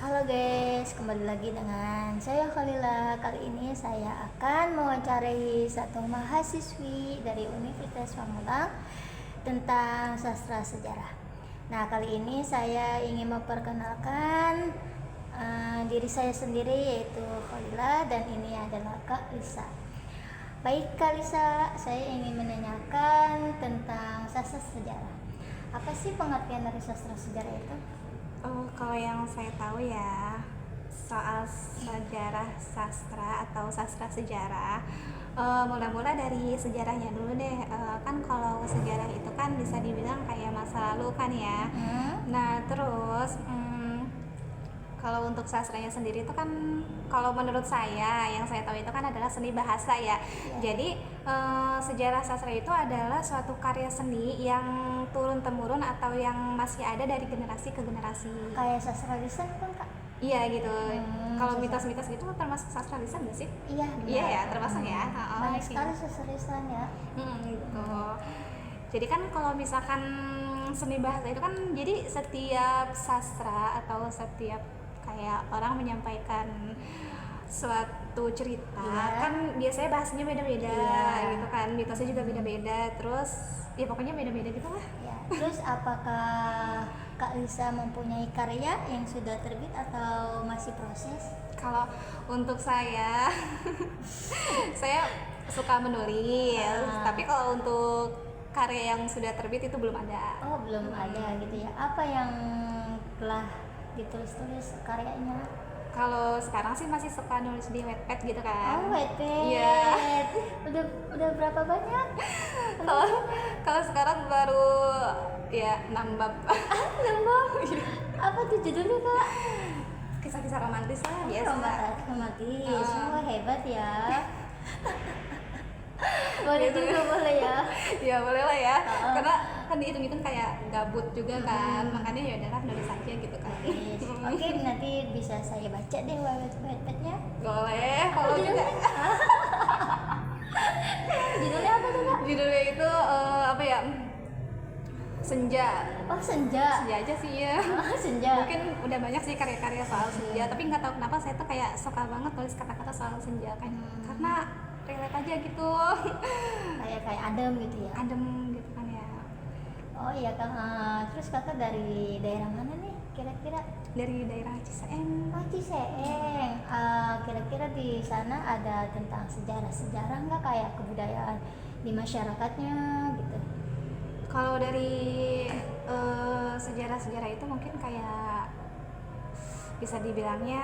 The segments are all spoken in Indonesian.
Halo guys, kembali lagi dengan saya Khalila. Kali ini saya akan mewawancarai satu mahasiswi dari Universitas Pamulang tentang sastra sejarah. Nah, kali ini saya ingin memperkenalkan diri saya sendiri, yaitu Khalila, dan ini adalah Kak Lisa. Baik Kak Lisa, saya ingin menanyakan tentang sastra sejarah. Apa sih pengertian dari sastra sejarah itu? Kalau yang saya tahu ya soal sejarah sastra atau sastra sejarah, mula-mula dari sejarahnya dulu deh. Kan kalau sejarah itu kan bisa dibilang kayak masa lalu kan ya. Nah terus kalau untuk sastranya sendiri itu kan, kalau menurut saya yang saya tahu itu kan adalah seni bahasa ya. Jadi sejarah sastra itu adalah suatu karya seni yang turun temurun atau yang masih ada dari generasi ke generasi. Kayak sastra lisan kan Kak? Iya gitu. Kalau mitos-mitos gitu termasuk sastra lisan nggak sih? Iya. Iya ya, termasuk ya. Banyak sekali sastra lisan ya. Gitu. Jadi kan kalau misalkan seni bahasa itu kan, jadi setiap sastra atau setiap kayak orang menyampaikan suatu cerita kan biasanya bahasanya beda-beda gitu kan, mitosnya juga beda-beda, terus ya pokoknya beda-beda gitu lah ya. Terus apakah Kak Lisa mempunyai karya yang sudah terbit atau masih proses? Kalau untuk saya saya suka menulis, tapi kalau untuk karya yang sudah terbit itu belum ada. Oh, belum ada gitu ya. Apa yang telah ditulis-tulis karyanya? Kalau sekarang sih masih suka nulis di Wattpad gitu kan. Oh, Wattpad. Iya. Udah berapa banyak? Kalau sekarang baru ya 6 bab. 6 bab? Apa tuh judulnya Kak? Kisah-kisah romantis lah biasa. Romantis. Oh, hebat ya. Boleh gitu. Juga boleh ya. Ya boleh lah ya. Karena kan dihitung-hitung kayak gabut juga kan. Makanya ya udahlah nulis aja gitu kan. Oke, nanti bisa saya baca deh Wattpad-nya. Boleh. Kalau juga. Judulnya apa tuh Kak? Judulnya itu apa ya? Senja. Oh, Senja. Senja aja sih ya. Senja. Mungkin udah banyak sih karya-karya soal senja, tapi nggak tahu kenapa saya tuh kayak suka banget tulis kata-kata soal senja kan. Karena relate aja gitu. Kayak adem gitu ya. Adem gitu kan ya. Oh iya Kak. Terus Kakak dari daerah mana nih kira-kira? Dari daerah Ciseeng. Oh, Ciseeng. Kira-kira di sana ada tentang sejarah-sejarah nggak, kayak kebudayaan di masyarakatnya gitu? Kalau dari sejarah-sejarah itu mungkin kayak bisa dibilangnya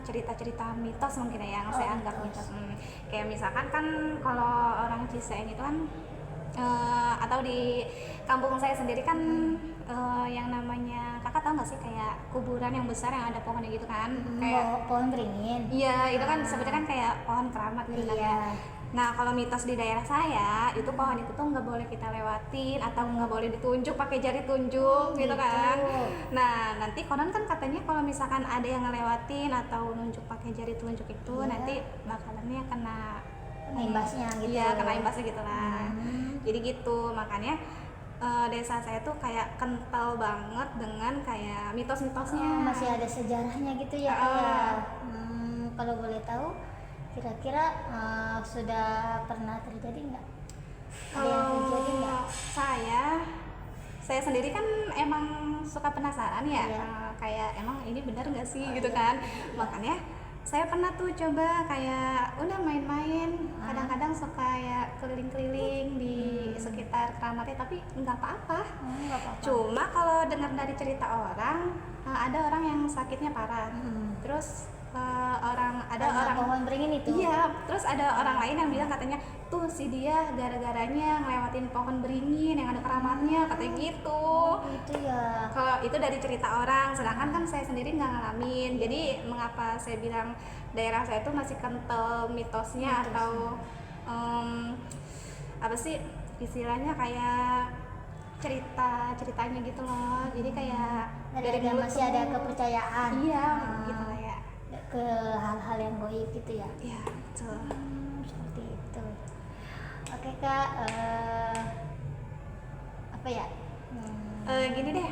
cerita-cerita mitos mungkin ya, yang saya anggap mitos. Kayak misalkan kan kalau orang Ciseeng itu kan atau di kampung saya sendiri kan yang namanya, kakak tahu nggak sih kayak kuburan yang besar yang ada pohonnya gitu kan? Kayak pohon beringin. Iya, itu kan sebenarnya kan kayak pohon keramat gitu kan ya. Nah, kalau mitos di daerah saya itu pohon itu tuh nggak boleh kita lewatin atau nggak boleh ditunjuk pakai jari tunjuk gitu kan. Nah, nanti konon kan katanya kalau misalkan ada yang ngelewatin atau nunjuk pakai jari tunjuk itu nanti bakalannya kena imbasnya gitu. Iya, kena imbasnya gitu lah. Jadi gitu, makanya desa saya tuh kayak kental banget dengan kayak mitos-mitosnya. Masih ada sejarahnya gitu ya. Kalau boleh tahu, kira-kira sudah pernah terjadi nggak? Ada yang terjadi nggak? Saya sendiri kan emang suka penasaran ya, kayak emang ini benar nggak sih gitu kan. Makanya saya pernah tuh coba kayak udah main-main, kadang-kadang suka ya keliling-keliling di sekitar keramatnya, tapi nggak apa-apa. Cuma kalau dengar dari cerita orang, ada orang yang sakitnya parah, terus ada orang pohon beringin itu. Iya, terus ada orang lain yang bilang katanya tuh si dia gara-garanya ngelewatin pohon beringin yang ada keramatnya, katanya gitu. Itu ya. Kalau itu dari cerita orang, sedangkan kan saya sendiri nggak ngalamin. Jadi mengapa saya bilang daerah saya itu masih kental mitosnya atau apa sih istilahnya, kayak ceritanya gitu loh. Jadi kayak dari masih ada kepercayaan. Iya, gitu lah ya. Ke hal-hal yang goib gitu ya. Iya, betul. Seperti itu. Oke Kak, apa ya? Gini deh,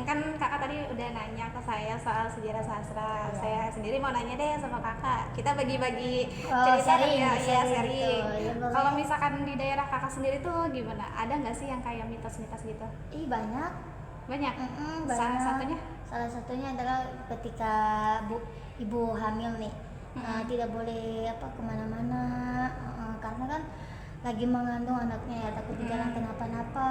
kan kakak tadi udah nanya ke saya soal sejarah sastra. Iya. Saya sendiri mau nanya deh sama kakak. Kita bagi-bagi Oh, cerita sharing, ya, iya sharing sharing. gitu. Ya, boleh. Kalau misalkan di daerah kakak sendiri tuh gimana? Ada nggak sih yang kayak mitos-mitos gitu? Ih, banyak. Banyak. Banyak. Satunya? Salah satunya adalah ketika ibu hamil nih, tidak boleh apa kemana-mana, karena kan lagi mengandung anaknya ya, takut di jalan kenapa-napa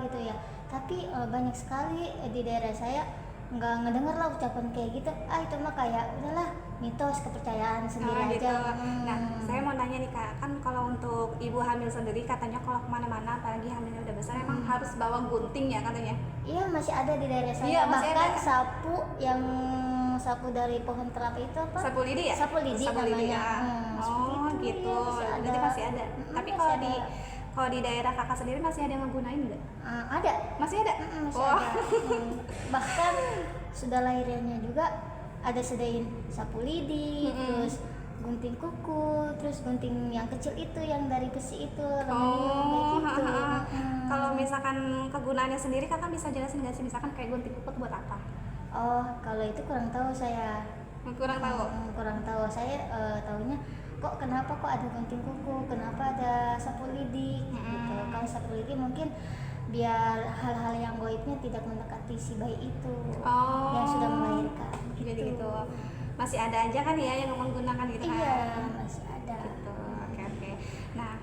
gitu ya. Tapi banyak sekali di daerah saya nggak ngedenger lah ucapan kayak gitu. Itu mah kayak udahlah mitos, kepercayaan sendiri Gitu. aja. Nah, saya mau nanya nih kak, kan kalau untuk ibu hamil sendiri katanya kalau kemana-mana, apalagi hamilnya udah besar, emang harus bawa gunting ya katanya? Iya, masih ada di daerah saya. Iya, masih Bahkan ada. sapu dari pohon kelapa itu apa? Sapu lidi ya? Sapu lidi lidi namanya. ya. Seperti itu, Gitu. iya, masih ada. Berarti masih ada. Tapi masih kalau ada. di daerah kakak sendiri masih ada yang ngegunain nggak? Ada. Masih ada? Masih Wah. ada. Bahkan sudah lahirnya juga ada sedain sapu lidi, terus gunting kuku, terus gunting yang kecil itu yang dari besi itu, aluminium kayak gitu. Kalau misalkan kegunaannya sendiri kakak bisa jelasin nggak sih, misalkan kayak gunting kuku buat apa? Oh, kalau itu kurang tahu saya. Kurang tahu. Kurang tahu. Saya tahunya kenapa kok ada gunting kuku, kenapa ada sapu lidi gitu. Kalau sapu lidi mungkin biar hal-hal yang goibnya tidak mendekati si bayi itu yang sudah melahirkan gitu. Jadi gitu. Masih ada aja kan ya yang menggunakan gitu kan? Iya, masih ada. Gitu. Oke. Nah,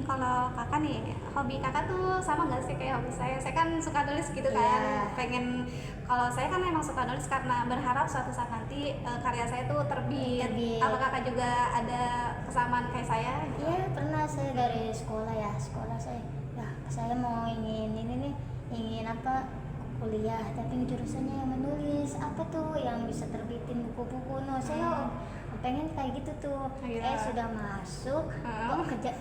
kalau kakak nih, hobi kakak tuh sama nggak sih kayak hobi saya? Saya kan suka nulis gitu kan. Iya. Kalau saya kan emang suka nulis karena berharap suatu saat nanti karya saya tuh terbit. Apa kakak juga ada kesamaan kayak saya? Iya, pernah saya dari sekolah saya. Ya, saya mau ingin apa kuliah, tapi jurusannya yang menulis apa tuh yang bisa terbitin buku-buku. Saya pengen kayak gitu tuh. Sudah masuk,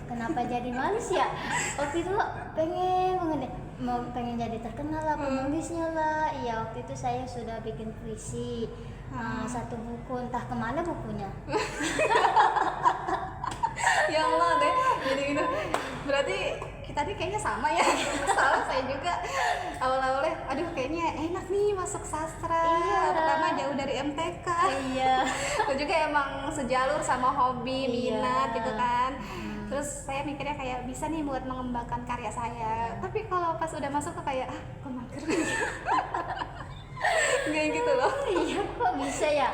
kenapa jadi malas ya? Waktu itu pengen jadi terkenal lah, penulisnya lah. Iya, waktu itu saya sudah bikin puisi, satu buku, entah kemana bukunya. Ya Allah deh, gitu. Berarti kita nih kayaknya sama ya. Salah saya juga. Awal-awalnya, aduh kayaknya enak nih masuk sastra. Iya. Pertama jauh dari MTK. Iya. Itu juga emang sejalur sama hobi, minat gitu kan. Terus saya mikirnya kayak bisa nih buat mengembangkan karya saya. Tapi kalau pas udah masuk tuh kayak kok mager. Kayak gitu loh. Iya, kok bisa ya?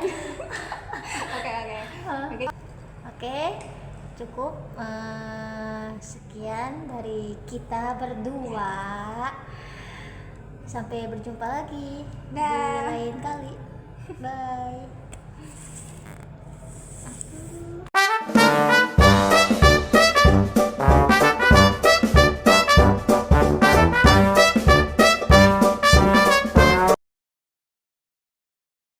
Oke. Cukup sekian dari kita berdua. Sampai berjumpa lagi di Dah. lain kali. Bye.